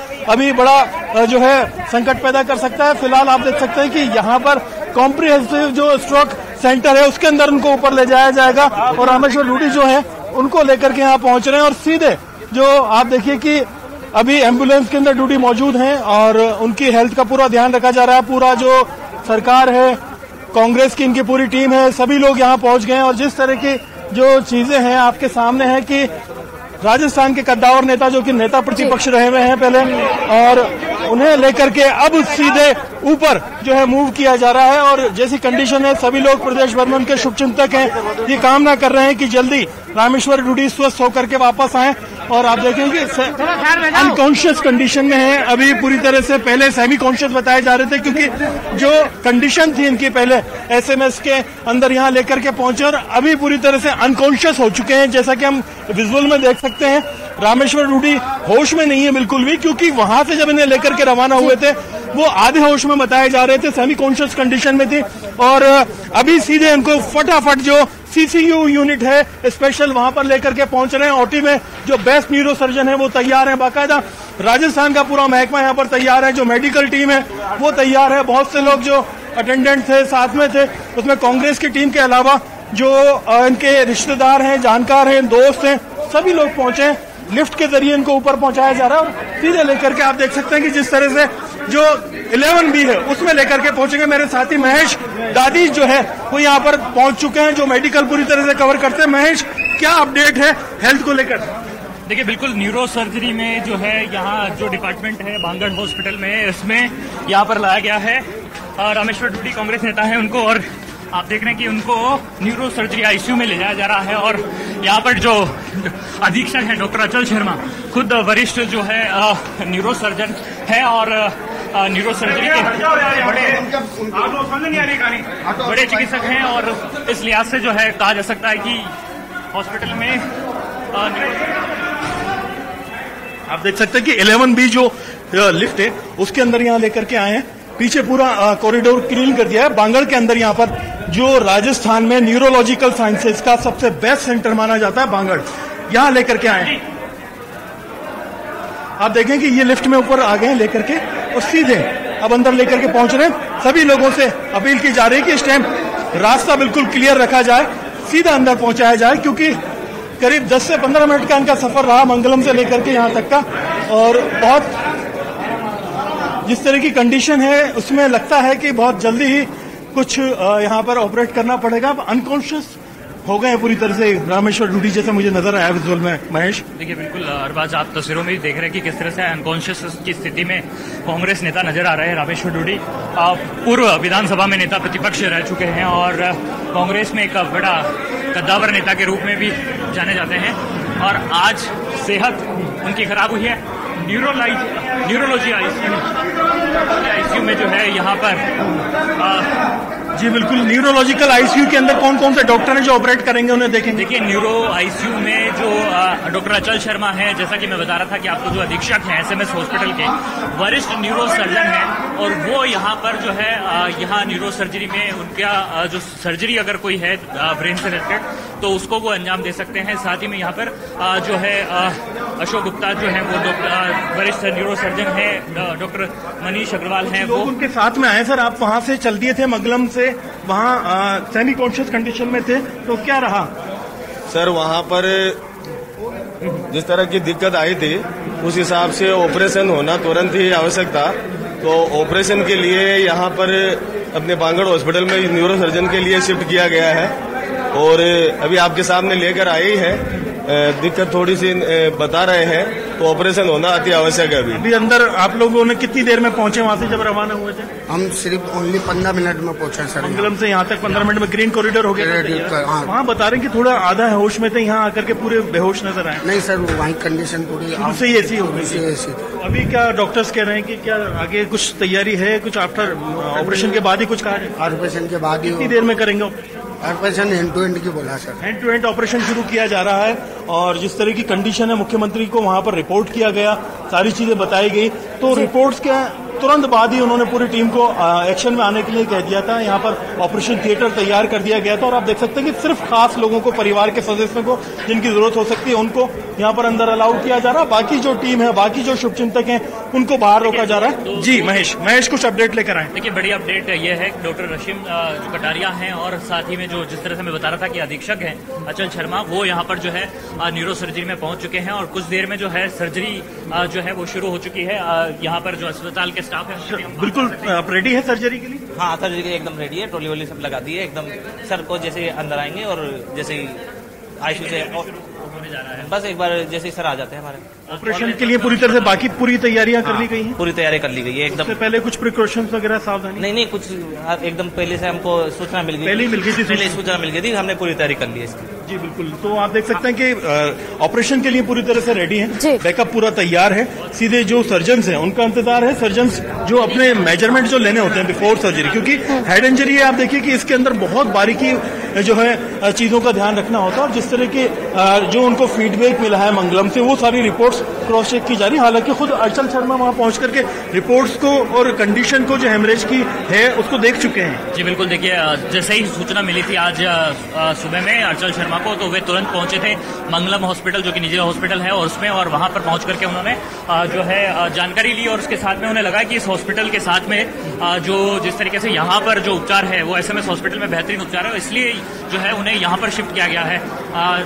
जो है संकट पैदा कर सकता है। फिलहाल आप देख सकते हैं कि यहाँ पर कॉम्प्रिहेंसिव जो स्ट्रोक सेंटर है उसके अंदर उनको ऊपर ले जाया जाएगा और रामेश्वर ड्यूटी जो है उनको लेकर के यहाँ पहुंच रहे हैं और सीधे जो आप देखिए कि अभी एम्बुलेंस के अंदर ड्यूटी मौजूद है और उनकी हेल्थ का पूरा ध्यान रखा जा रहा है। पूरा जो सरकार है, कांग्रेस की इनकी पूरी टीम है, सभी लोग यहाँ पहुंच गए हैं और जिस तरह की जो चीजें हैं आपके सामने है कि राजस्थान के कद्दावर नेता जो कि नेता प्रतिपक्ष रहे हुए हैं पहले और उन्हें लेकर के अब सीधे ऊपर जो है मूव किया जा रहा है और जैसी कंडीशन है सभी लोग प्रदेश भर में उनके शुभचिंतक हैं, ये कामना कर रहे हैं कि जल्दी रामेश्वर ड्यूटी स्वस्थ होकर के वापस आए। और आप देखेंगे अनकॉन्शियस कंडीशन में है अभी पूरी तरह से, पहले सेमी कॉन्शियस बताए जा रहे थे क्योंकि जो कंडीशन थी इनकी पहले एसएमएस के अंदर यहाँ लेकर के पहुंचे और अभी पूरी तरह से अनकॉन्शियस हो चुके हैं। जैसा कि हम विजुअल में देख सकते हैं रामेश्वर ड्यूटी होश में नहीं है बिल्कुल भी क्योंकि वहां से जब इन्हें लेकर के रवाना हुए थे वो आधे होश में बताए जा रहे थे, सेमी कॉन्शियस कंडीशन में थी और अभी सीधे इनको फटाफट जो सीसीयू यूनिट है स्पेशल वहां पर लेकर के पहुंच रहे हैं। ओटी में जो बेस्ट न्यूरो सर्जन है वो तैयार है, बाकायदा राजस्थान का पूरा महकमा यहाँ पर तैयार है, जो मेडिकल टीम है वो तैयार है। बहुत से लोग जो अटेंडेंट थे साथ में थे उसमें कांग्रेस की टीम के अलावा जो इनके रिश्तेदार हैं, जानकार हैं, दोस्त हैं, सभी लोग पहुंचे हैं। लिफ्ट के जरिए इनको ऊपर पहुंचाया जा रहा है और सीधे लेकर के आप देख सकते हैं कि जिस तरह से जो 11B है उसमें लेकर के पहुंचेंगे। मेरे साथी महेश दादी जो है वो यहाँ पर पहुंच चुके हैं, जो मेडिकल पूरी तरह से कवर करते हैं। महेश, क्या अपडेट है हेल्थ को लेकर? देखिए, बिल्कुल न्यूरो सर्जरी में जो है यहाँ जो डिपार्टमेंट है बांगड़ हॉस्पिटल में, इसमें यहाँ पर लाया गया है रामेश्वर डूडी कांग्रेस नेता है उनको, और आप देख रहे हैं कि उनको न्यूरो सर्जरी आईसीयू में ले जाया जा रहा है। और यहाँ पर जो अधीक्षक है डॉक्टर अचल शर्मा, खुद वरिष्ठ जो है न्यूरो सर्जन है और न्यूरो सर्जरी के बड़े चिकित्सक हैं, और इस लिहाज से जो है कहा जा सकता है कि हॉस्पिटल में आप देख सकते हैं कि 11B जो लिफ्ट है उसके अंदर यहाँ लेकर के आए हैं। पीछे पूरा कॉरिडोर क्लीन कर दिया है। बांगड़ के अंदर यहाँ पर जो राजस्थान में न्यूरोलॉजिकल साइंसेज का सबसे बेस्ट सेंटर माना जाता है बांगड़, यहाँ लेकर के आए हैं। आप देखें कि ये लिफ्ट में ऊपर आ गए हैं लेकर के और सीधे अब अंदर लेकर के पहुंच रहे हैं। सभी लोगों से अपील की जा रही है कि इस टाइम रास्ता बिल्कुल क्लियर रखा जाए, सीधा अंदर पहुंचाया जाए, क्योंकि करीब 10 से 15 मिनट का इनका सफर रहा मंगलम से लेकर के यहाँ तक का, और बहुत जिस तरह की कंडीशन है उसमें लगता है कि बहुत जल्दी ही कुछ यहाँ पर ऑपरेट करना पड़ेगा। अनकॉन्शियस हो गए पूरी तरह से रामेश्वर डूडी, जैसा मुझे नजर आया विजुअल में। महेश, देखिए, बिल्कुल अरबाज, आप तस्वीरों में देख रहे हैं कि किस तरह से अनकॉन्शियस की स्थिति में कांग्रेस नेता नजर आ रहे हैं। रामेश्वर डूडी पूर्व विधानसभा में नेता प्रतिपक्ष रह चुके हैं और कांग्रेस में एक बड़ा कद्दावर नेता के रूप में भी जाने जाते हैं, और आज सेहत उनकी खराब हुई है। न्यूरोलॉजी आईसीयू में जो है यहाँ पर जी बिल्कुल, न्यूरोलॉजिकल आईसीयू के अंदर कौन कौन से डॉक्टर हैं जो ऑपरेट करेंगे उन्हें देखेंगे। देखिए, न्यूरो आईसीयू में जो डॉक्टर अचल शर्मा है, जैसा कि मैं बता रहा था कि आपको जो अधीक्षक हैं एसएमएस हॉस्पिटल के, वरिष्ठ न्यूरो सर्जन हैं, और वो यहाँ पर जो है यहाँ न्यूरो सर्जरी में उनका जो सर्जरी अगर कोई है ब्रेन से रिलेटेड तो उसको वो अंजाम दे सकते हैं। साथ ही में यहाँ पर जो है अशोक गुप्ता जो है वो वरिष्ठ न्यूरो सर्जन है, डॉक्टर मनीष अग्रवाल हैं, वो उनके साथ में आए। सर, आप वहां से चल दिए थे मंगलम से, वहां सेमी कॉन्शियस कंडीशन में थे, तो क्या रहा? सर, वहां पर जिस तरह की दिक्कत आई थी उस हिसाब से ऑपरेशन होना तुरंत ही आवश्यक था, तो ऑपरेशन के लिए यहाँ पर अपने बांगड़ हॉस्पिटल में न्यूरो सर्जन के लिए शिफ्ट किया गया है, और अभी आपके सामने लेकर आई है। दिक्कत थोड़ी सी बता रहे हैं, तो ऑपरेशन होना अति आवश्यक है। अभी अंदर आप लोगों ने कितनी देर में पहुंचे वहां से जब रवाना हुए थे? हम सिर्फ ओनली 15 मिनट में पहुंचे सर। मंगलम से यहाँ तक 15 मिनट में ग्रीन कॉरिडोर हो गया। वहाँ बता रहे हैं कि थोड़ा आधा होश में थे, यहाँ आकर के पूरे बेहोश नजर आए। नहीं सर, वहीं कंडीशन थोड़ी सही ऐसी हो गई। अभी क्या डॉक्टर्स कह रहे हैं कि क्या आगे कुछ तैयारी है, कुछ आफ्टर ऑपरेशन के बाद ही कुछ कहा है? ऑपरेशन के बाद ही कितनी देर में करेंगे ऑपरेशन? हैंड टू हैंड की बोला sir. Hand to hand operation शुरू किया जा रहा है, और जिस तरह की कंडीशन है मुख्यमंत्री को वहां पर रिपोर्ट किया गया, सारी चीजें बताई गई, तो रिपोर्ट्स के तुरंत बाद ही उन्होंने पूरी टीम को एक्शन में आने के लिए कह दिया था। यहाँ पर ऑपरेशन थिएटर तैयार कर दिया गया था, और आप देख सकते हैं कि सिर्फ खास लोगों को, परिवार के सदस्यों को जिनकी जरूरत हो सकती है, उनको यहाँ पर अंदर अलाउ किया जा रहा है। बाकी जो टीम है, बाकी जो शुभचिंतक हैं, उनको बाहर रोका जा रहा है। जी महेश कुछ अपडेट लेकर आए। देखिए, बड़ी अपडेट ये है, डॉक्टर रशीम जो कटारिया हैं, और साथ ही में जो जिस तरह से मैं बता रहा था कि अधीक्षक हैं अचल शर्मा, वो यहाँ पर जो है न्यूरो सर्जरी में पहुंच चुके हैं, और कुछ देर में जो है सर्जरी जो है वो शुरू हो चुकी है। यहाँ पर जो अस्पताल के स्टाफ है बिल्कुल आप रेडी है सर्जरी के लिए? हाँ, सर्जरी के लिए एकदम रेडी है, ट्रॉली वोली सब लगा दी है एकदम। सर को जैसे अंदर आएंगे और जैसे ही आईसीयू से होने जा रहा है, बस एक बार जैसे ही सर आ जाते हैं हमारे ऑपरेशन के लिए पूरी तरह से बाकी पूरी तैयारियां कर ली गई हैं? पूरी तैयारी कर ली गई है एकदम। उससे पहले कुछ प्रिकॉशंस वगैरह सावधानी? नहीं, कुछ एकदम पहले से हमको सूचना मिल गई, पहले सूचना मिल गई थी, हमने पूरी तैयारी कर ली है इसकी। जी बिल्कुल, तो आप देख सकते हैं कि ऑपरेशन के लिए पूरी तरह से रेडी हैं, बैकअप पूरा तैयार है। सीधे जो सर्जन्स हैं उनका इंतजार है, सर्जन्स जो अपने मेजरमेंट जो लेने होते हैं बिफोर सर्जरी, क्योंकि हेड इंजरी है। आप देखिए कि इसके अंदर बहुत बारीकी जो है चीजों का ध्यान रखना होता है, और जिस तरह के जो उनको फीडबैक मिला है मंगलम से, वो सारी रिपोर्ट्स क्रॉस चेक की जा रही है। हालांकि खुद अचल शर्मा वहां पहुंच करके रिपोर्ट्स को और कंडीशन को जो हेमरेज की है उसको देख चुके हैं। जी बिल्कुल, देखिए जैसे ही सूचना मिली थी आज सुबह में, अचल शर्मा शर्मा को, तो वे तुरंत पहुंचे थे मंगलम हॉस्पिटल, जो कि निजी हॉस्पिटल है, और उसमें, और वहां पर पहुंच करके उन्होंने जो है जानकारी ली, और उसके साथ में उन्हें लगा कि इस हॉस्पिटल के साथ में जो जिस तरीके से यहाँ पर जो उपचार है वो SMS हॉस्पिटल में बेहतरीन उपचार है, इसलिए जो है उन्हें यहाँ पर शिफ्ट किया गया है।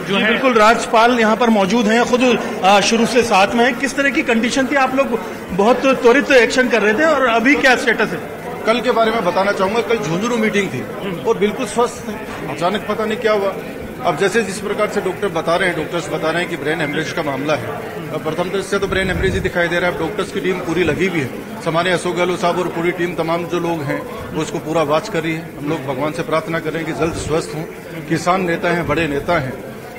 जो है बिल्कुल राज्यपाल यहाँ पर मौजूद हैं, खुद शुरू से साथ में। किस तरह की कंडीशन थी? आप लोग बहुत त्वरित एक्शन कर रहे थे, और अभी क्या स्टेटस है? कल के बारे में बताना चाहूंगा। कल झुंझुनू मीटिंग थी और बिल्कुल स्वस्थ थे, अचानक पता नहीं क्या हुआ। अब जैसे जिस प्रकार से डॉक्टर्स बता रहे हैं कि ब्रेन हेमरेज का मामला है, प्रथम दृष्टि से तो ब्रेन हेमरेज ही दिखाई दे रहा है। डॉक्टर्स की टीम पूरी लगी हुई है, सामान्य अशोक गहलोत साहब और पूरी टीम, तमाम जो लोग हैं वो उसको पूरा वॉच कर रही है। हम लोग भगवान से प्रार्थना करें कि जल्द स्वस्थ हों। किसान नेता हैं, बड़े नेता हैं,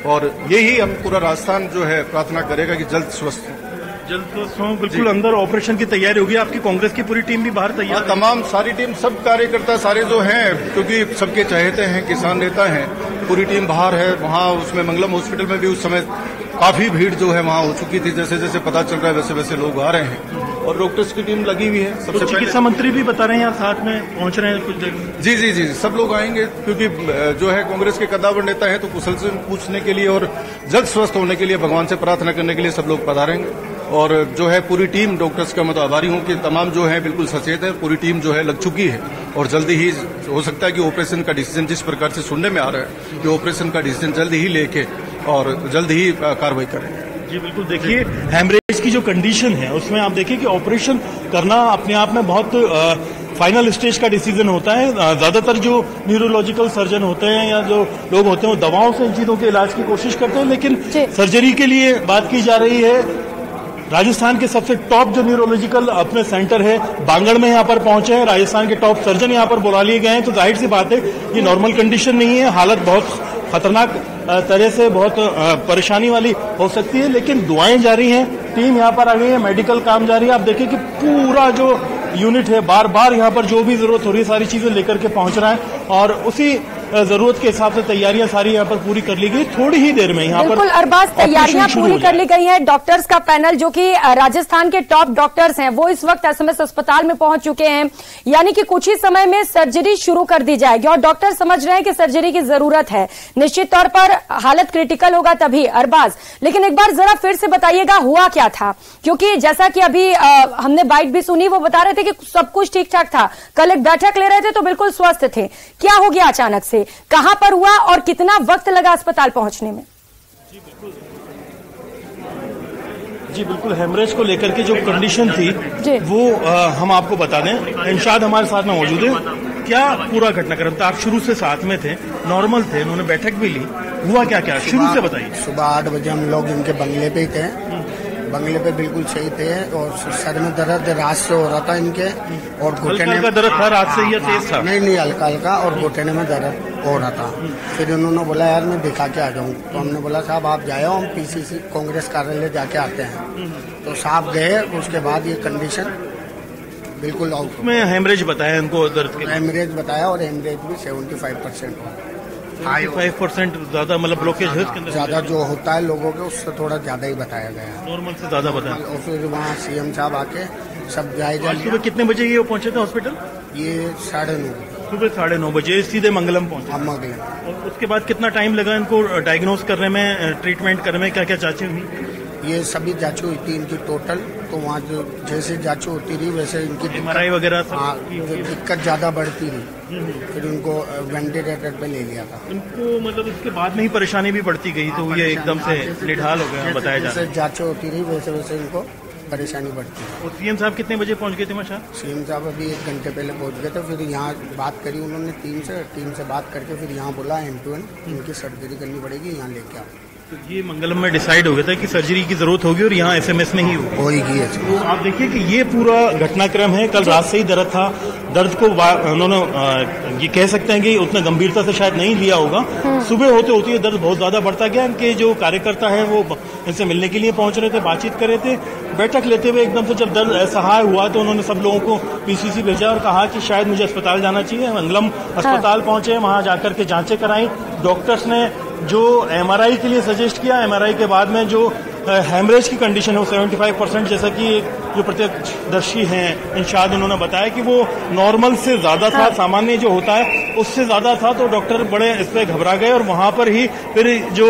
और यही हम पूरा राजस्थान जो है प्रार्थना करेगा कि जल्द स्वस्थ हों। बिल्कुल अंदर ऑपरेशन की तैयारी होगी। आपकी कांग्रेस की पूरी टीम भी बाहर तैयार? तमाम सारी टीम, सब कार्यकर्ता सारे जो हैं, क्योंकि सबके चहेते हैं, किसान नेता हैं, पूरी टीम बाहर है। वहां उसमें मंगलम हॉस्पिटल में भी उस समय काफी भीड़ जो है वहां हो चुकी थी। जैसे जैसे पता चल रहा है वैसे वैसे लोग आ रहे हैं, और डॉक्टर्स की टीम लगी हुई है। सबसे चिकित्सा मंत्री भी बता रहे हैं यहाँ साथ में पहुंच रहे हैं कुछ जगह। जी, सब लोग आएंगे, क्योंकि जो है कांग्रेस के कद्दावर नेता है, तो कुशल से पूछने के लिए और जल्द स्वस्थ होने के लिए, भगवान से प्रार्थना करने के लिए सब लोग पधारेंगे। और जो है पूरी टीम, डॉक्टर्स का मैं तो आभारी हूँ कि तमाम जो है बिल्कुल सचेत है। पूरी टीम जो है लग चुकी है, और जल्दी ही हो सकता है कि ऑपरेशन का डिसीजन, जिस प्रकार से सुनने में आ रहा है कि ऑपरेशन का डिसीजन जल्दी ही लेके और जल्द ही कार्रवाई करेंगे। जी बिल्कुल। देखिए हेमरेज की जो कंडीशन है उसमें आप देखिए कि ऑपरेशन करना अपने आप में बहुत फाइनल स्टेज का डिसीजन होता है। ज्यादातर जो न्यूरोलॉजिकल सर्जन होते हैं या जो लोग होते हैं वो दवाओं से इन चीजों के इलाज की कोशिश करते हैं, लेकिन सर्जरी के लिए बात की जा रही है। राजस्थान के सबसे टॉप जो न्यूरोलॉजिकल अपने सेंटर है बांगड़ में यहाँ पर पहुंचे हैं, राजस्थान के टॉप सर्जन यहाँ पर बुला लिए गए हैं। तो जाहिर सी बात है ये नॉर्मल कंडीशन नहीं है, हालत बहुत खतरनाक तरह से बहुत परेशानी वाली हो सकती है, लेकिन दुआएं जारी हैं। टीम यहाँ पर आ गई है, मेडिकल काम जारी है। आप देखिए कि पूरा जो यूनिट है बार बार यहाँ पर जो भी जरूरत हो रही है सारी चीजें लेकर के पहुंच रहा है, और उसी जरूरत के हिसाब से तैयारियां सारी यहाँ पर पूरी कर ली गई। थोड़ी ही देर में यहाँ पर अरबाज तैयारियां पूरी कर ली गई है। डॉक्टर्स का पैनल जो कि राजस्थान के टॉप डॉक्टर्स हैं वो इस वक्त SMS अस्पताल में पहुंच चुके हैं, यानी कि कुछ ही समय में सर्जरी शुरू कर दी जाएगी, और डॉक्टर समझ रहे हैं कि सर्जरी की जरूरत है। निश्चित तौर पर हालत क्रिटिकल होगा तभी। अरबाज, लेकिन एक बार जरा फिर से बताइएगा हुआ क्या था, क्योंकि जैसा कि अभी हमने बाइट भी सुनी, वो बता रहे थे कि सब कुछ ठीक ठाक था, कल एक बैठक ले रहे थे तो बिल्कुल स्वस्थ थे। क्या हो गया अचानक से, कहां पर हुआ और कितना वक्त लगा अस्पताल पहुंचने में? जी बिल्कुल। हेमरेज को लेकर के जो कंडीशन थी वो हम आपको बता दें। इरशाद हमारे साथ में मौजूद है। क्या पूरा घटनाक्रम था? आप शुरू से साथ में थे, नॉर्मल थे, उन्होंने बैठक भी ली, हुआ क्या क्या शुरू से बताइए। सुबह 8 बजे हम लोग इनके बंगले पे ही थे, बंगले पे बिल्कुल सही थे, और सर में दर्द रात से हो रहा था इनके, और घुटने का दर्द था रात से या तेज था? नहीं हल्का हल्का, और घुटने में दर्द हो रहा था। फिर उन्होंने बोला यार मैं दिखा के आ जाऊँ, तो हमने बोला साहब आप जाओ, हम PCC कांग्रेस कार्यालय जाके आते हैं। तो साहब गए, उसके बाद ये कंडीशन बिल्कुल आउट में हेमरेज बताया इनको, दर्द के हेमरेज बताया, और हेमरेज भी 75% हुआ। 5% ज्यादा, मतलब ब्लॉकेज है इसके अंदर ज्यादा जो होता है लोगों के, उससे थोड़ा ज्यादा ही बताया गया है, नॉर्मल से ज्यादा बताया। और फिर वहाँ CM साहब आके सब जायजा लिया। सुबह कितने बजे ये पहुंचे थे हॉस्पिटल? ये 9:30 सुबह 9:30 बजे सीधे मंगलम पहुंचे। मंगलम। और उसके बाद कितना टाइम लगा इनको डायग्नोज करने में, ट्रीटमेंट करने में? क्या क्या जांचें हुई? ये सभी जांचें हुई थी इनकी टोटल, तो वहाँ जो जैसे जांचें होती रही वैसे इनकी MRI वगैरह दिक्कत ज्यादा बढ़ती रही, फिर उनको वेंटिलेटर पे ले लिया था। इनको मतलब इसके बाद में ही परेशानी भी बढ़ती गई, तो ये एकदम से निढाल हो गया बताया जा रहा है। जैसे जांचें होती रही वैसे वैसे इनको परेशानी बढ़ती है। और CM साहब कितने बजे पहुंच गए थे वहाँ? CM साहब अभी 1 घंटे पहले पहुंच गए थे। फिर यहाँ बात करी उन्होंने टीम से बात करके फिर यहाँ बोला M2N इनकी सर्जरी करनी पड़ेगी, यहाँ लेके आओ। तो ये मंगलम में डिसाइड हो गया था कि सर्जरी की जरूरत होगी और यहाँ SMS में ही होगी। तो आप देखिए कि ये पूरा घटनाक्रम है। कल रात से ही दर्द था, दर्द को उन्होंने ये कह सकते हैं कि उतना गंभीरता से शायद नहीं लिया होगा। सुबह होते होते ये दर्द बहुत ज्यादा बढ़ता गया। इनके जो कार्यकर्ता है वो इनसे मिलने के लिए पहुंच रहे थे, बातचीत कर रहे थे। बैठक लेते हुए एकदम से जब दर्द असहाय हुआ तो उन्होंने सब लोगों को PCC भेजा और कहा कि शायद मुझे अस्पताल जाना चाहिए। मंगलम अस्पताल पहुंचे, वहां जाकर के जांचें कराई। डॉक्टर्स ने जो MRI के लिए सजेस्ट किया, MRI के बाद में जो हेमरेज की कंडीशन है वो 75%, जैसा कि जो प्रत्यक्षदर्शी हैं इरशाद उन्होंने बताया कि वो नॉर्मल से ज्यादा था। सामान्य जो होता है उससे ज्यादा था, तो डॉक्टर बड़े इस पर घबरा गए और वहां पर ही फिर जो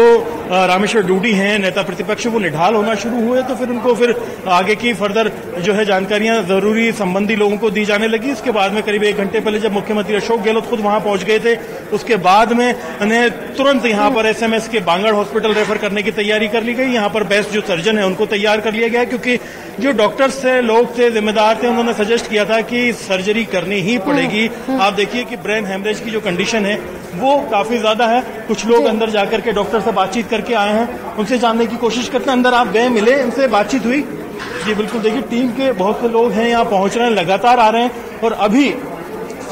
रामेश्वर डूडी हैं नेता प्रतिपक्ष, वो निढाल होना शुरू हुए। तो फिर उनको फिर आगे की फर्दर जो है जानकारियां जरूरी संबंधी लोगों को दी जाने लगी। इसके बाद में करीब 1 घंटे पहले जब मुख्यमंत्री अशोक गहलोत खुद वहां पहुंच गए थे, उसके बाद में उन्हें तुरंत यहां पर एसएमएस के बांगड़ हॉस्पिटल रेफर करने की तैयारी कर ली गई। यहां पर बेस्ट जो सर्जन है उनको तैयार कर लिया गया, क्योंकि जो डॉक्टर्स थे, लोग थे, जिम्मेदार थे, उन्होंने सजेस्ट किया था कि सर्जरी करनी ही पड़ेगी। आप देखिए कि ब्रेन हेमरेज की जो कंडीशन है वो काफी ज्यादा है। कुछ लोग अंदर जाकर के डॉक्टर से बातचीत करके आए हैं, उनसे जानने की कोशिश करते हैं। अंदर आप गए, मिले, उनसे बातचीत हुई? जी बिल्कुल, देखिए टीम के बहुत से लोग हैं यहाँ पहुंच रहे हैं, लगातार आ रहे हैं और अभी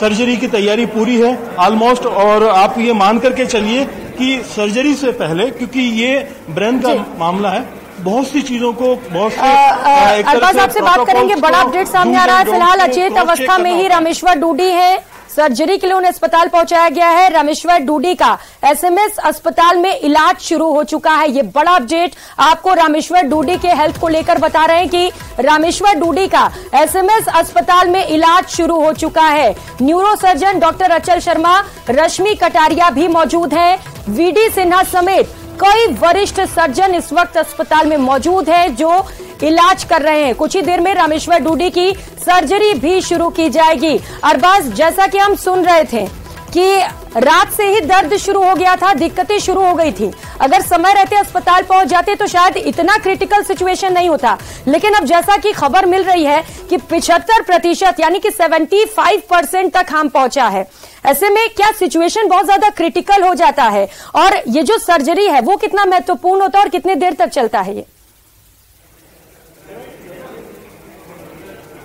सर्जरी की तैयारी पूरी है ऑलमोस्ट। और आप ये मान करके चलिए कि सर्जरी से पहले, क्योंकि ये ब्रेन का मामला है, बहुत सी चीजों को बहुत से अरबाज आपसे बात करेंगे। बड़ा अपडेट सामने आ रहा है। फिलहाल अचेत अवस्था में ही रामेश्वर डूडी है, सर्जरी के लिए उन्हें अस्पताल पहुंचाया गया है। रामेश्वर डूडी का एसएमएस अस्पताल में इलाज शुरू हो चुका है। ये बड़ा अपडेट आपको रामेश्वर डूडी के हेल्थ को लेकर बता रहे हैं कि रामेश्वर डूडी का एसएमएस अस्पताल में इलाज शुरू हो चुका है। न्यूरो सर्जन डॉक्टर अचल शर्मा, रश्मि कटारिया भी मौजूद हैं। वीडी सिन्हा समेत कई वरिष्ठ सर्जन इस वक्त अस्पताल में मौजूद हैं जो इलाज कर रहे हैं। कुछ ही देर में रामेश्वर डूडी की सर्जरी भी शुरू की जाएगी। अरबाज, जैसा कि हम सुन रहे थे कि रात से ही दर्द शुरू हो गया था, दिक्कतें शुरू हो गई थी। अगर समय रहते अस्पताल पहुंच जाते तो शायद इतना क्रिटिकल सिचुएशन नहीं होता, लेकिन अब जैसा कि खबर मिल रही है कि 75% यानी कि 75% तक हम पहुंचा है। ऐसे में क्या सिचुएशन बहुत ज्यादा क्रिटिकल हो जाता है और ये जो सर्जरी है वो कितना महत्वपूर्ण होता है और कितने देर तक चलता है ये?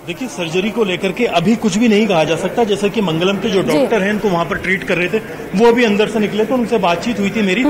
देखिए, सर्जरी को लेकर के अभी कुछ भी नहीं कहा जा सकता। जैसे कि मंगलम के जो डॉक्टर हैं उनको वहां पर ट्रीट कर रहे थे, वो अभी अंदर से निकले, तो उनसे बातचीत हुई थी मेरी।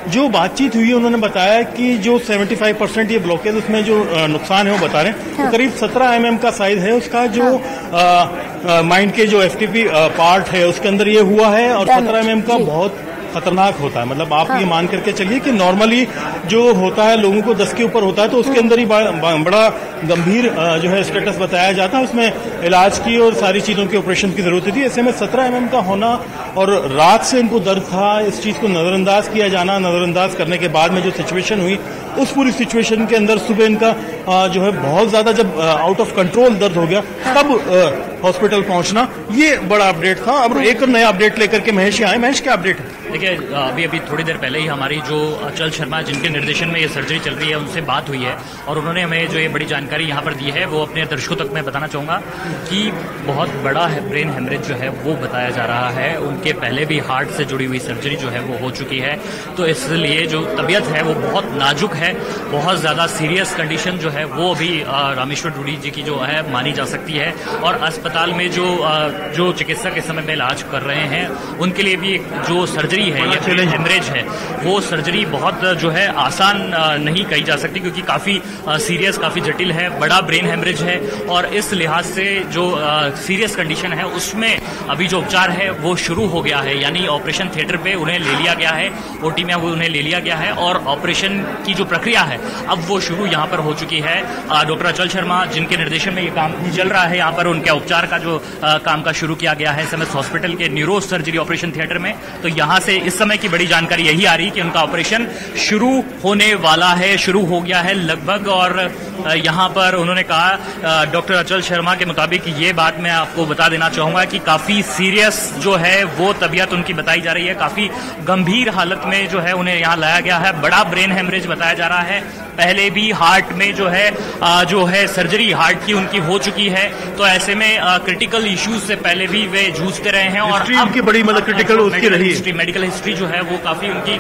जो बातचीत हुई उन्होंने बताया कि जो 75% ये ब्लॉकेज, उसमें जो नुकसान है वो बता रहे हैं। तो करीब 17 mm का साइज है उसका, जो माइंड के जो एफटीपी पार्ट है उसके अंदर ये हुआ है। और 17 mm का बहुत खतरनाक होता है। मतलब आप ये मान करके चलिए कि नॉर्मली जो होता है लोगों को 10 के ऊपर होता है, तो उसके अंदर ही बड़ा गंभीर जो है स्टेटस बताया जाता है। उसमें इलाज की और सारी चीजों के ऑपरेशन की जरूरत थी। ऐसे में 17 mm का होना और रात से इनको दर्द था, इस चीज को नजरअंदाज किया जाना, नजरअंदाज करने के बाद में जो सिचुएशन हुई, उस पूरी सिचुएशन के अंदर सुबह इनका जो है बहुत ज्यादा जब आउट ऑफ कंट्रोल दर्द हो गया, तब हॉस्पिटल पहुंचना, ये बड़ा अपडेट था। अब एक नया अपडेट लेकर के महेश आए। महेश, क्या अपडेट है? देखिए, अभी थोड़ी देर पहले ही हमारी जो अचल शर्मा जिनके निर्देशन में ये सर्जरी चल रही है उनसे बात हुई है और उन्होंने हमें जो ये बड़ी जानकारी यहाँ पर दी है वो अपने दर्शकों तक मैं बताना चाहूंगा कि बहुत बड़ा है ब्रेन हेमरेज जो है वो बताया जा रहा है। उनके पहले भी हार्ट से जुड़ी हुई सर्जरी जो है वो हो चुकी है, तो इसलिए जो तबीयत है वो बहुत नाजुक है, बहुत ज्यादा सीरियस कंडीशन जो है वो अभी रामेश्वर डूडी जी की जो है मानी जा सकती है। और अस्पताल में जो चिकित्सक इस समय में इलाज कर रहे हैं उनके लिए भी जो सर्जरी है या ब्रेन हेमरेज है वो सर्जरी बहुत जो है आसान नहीं कही जा सकती, क्योंकि काफी सीरियस, काफी जटिल है, बड़ा ब्रेन हेमरेज है। और इस लिहाज से जो सीरियस कंडीशन है उसमें अभी जो उपचार है वो शुरू हो गया है, यानी ऑपरेशन थिएटर पे उन्हें ले लिया गया है, ओटी में उन्हें ले लिया गया है और ऑपरेशन की जो प्रक्रिया है अब वो शुरू यहाँ पर हो चुकी है। डॉक्टर अचल शर्मा जिनके निर्देशन में ये काम चल रहा है, यहाँ पर उनके उपचार का जो काम का शुरू किया गया है एसएमएस हॉस्पिटल के न्यूरो सर्जरी ऑपरेशन थिएटर में। तो यहाँ से इस समय की बड़ी जानकारी यही आ रही कि उनका ऑपरेशन शुरू होने वाला है, शुरू हो गया है लगभग। और यहाँ पर उन्होंने कहा, डॉक्टर अचल शर्मा के मुताबिक, ये बात मैं आपको बता देना चाहूंगा कि काफी सीरियस जो है वो तबीयत उनकी बताई जा रही है, काफी गंभीर हालत में जो है उन्हें यहाँ लाया गया है। बड़ा ब्रेन हेमरेज बताया जा रहा है। पहले भी हार्ट में जो है सर्जरी हार्ट की उनकी हो चुकी है, तो ऐसे में क्रिटिकल इश्यूज से पहले भी वे जूझते रहे हैं। और उनकी बड़ी मतलब क्रिटिकल उसकी रही है, मेडिकल हिस्ट्री जो है वो काफी उनकी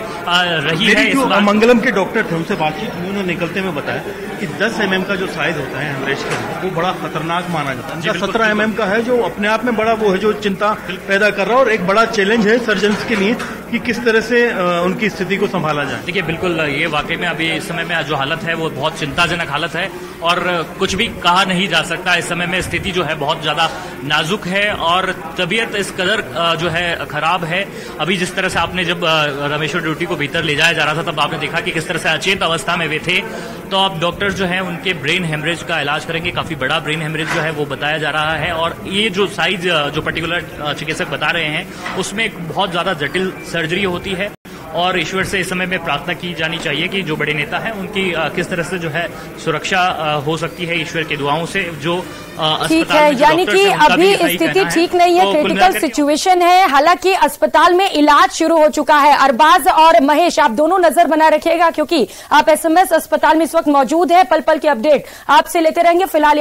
रही है। जो मंगलम के डॉक्टर थे उनसे बातचीत हुई, उन्होंने निकलते हुए बताया कि 10 mm का जो साइज होता है हेमरेज का वो बड़ा खतरनाक माना जाता है। 17 mm का है, जो अपने आप में बड़ा वो है जो चिंता पैदा कर रहा है और एक बड़ा चैलेंज है सर्जन्स के लिए कि किस तरह से उनकी स्थिति को संभाला जाए। देखिए, बिल्कुल ये वाकई में अभी इस समय में जो हालात हालत है वो बहुत चिंताजनक हालत है और कुछ भी कहा नहीं जा सकता। इस समय में स्थिति जो है बहुत ज्यादा नाजुक है और तबीयत इस कदर जो है खराब है। अभी जिस तरह से आपने जब रामेश्वर ड्यूटी को भीतर ले जाया जा रहा था तब आपने देखा कि किस तरह से अचेत अवस्था में वे थे। तो अब डॉक्टर्स जो है उनके ब्रेन हेमरेज का इलाज करेंगे। काफी बड़ा ब्रेन हेमरेज जो है वो बताया जा रहा है और ये जो साइज जो पर्टिकुलर चिकित्सक बता रहे हैं उसमें एक बहुत ज्यादा जटिल सर्जरी होती है और ईश्वर से इस समय में प्रार्थना की जानी चाहिए कि जो बड़े नेता हैं उनकी किस तरह से जो है सुरक्षा हो सकती है ईश्वर की दुआओं से। जो ठीक है, यानी कि अभी स्थिति ठीक नहीं है, क्रिटिकल सिचुएशन है। हालांकि अस्पताल में इलाज शुरू हो चुका है। अरबाज और महेश, आप दोनों नजर बनाए रखिएगा क्योंकि आप SMS अस्पताल में इस वक्त मौजूद है। पल पल की अपडेट आपसे लेते रहेंगे। फिलहाल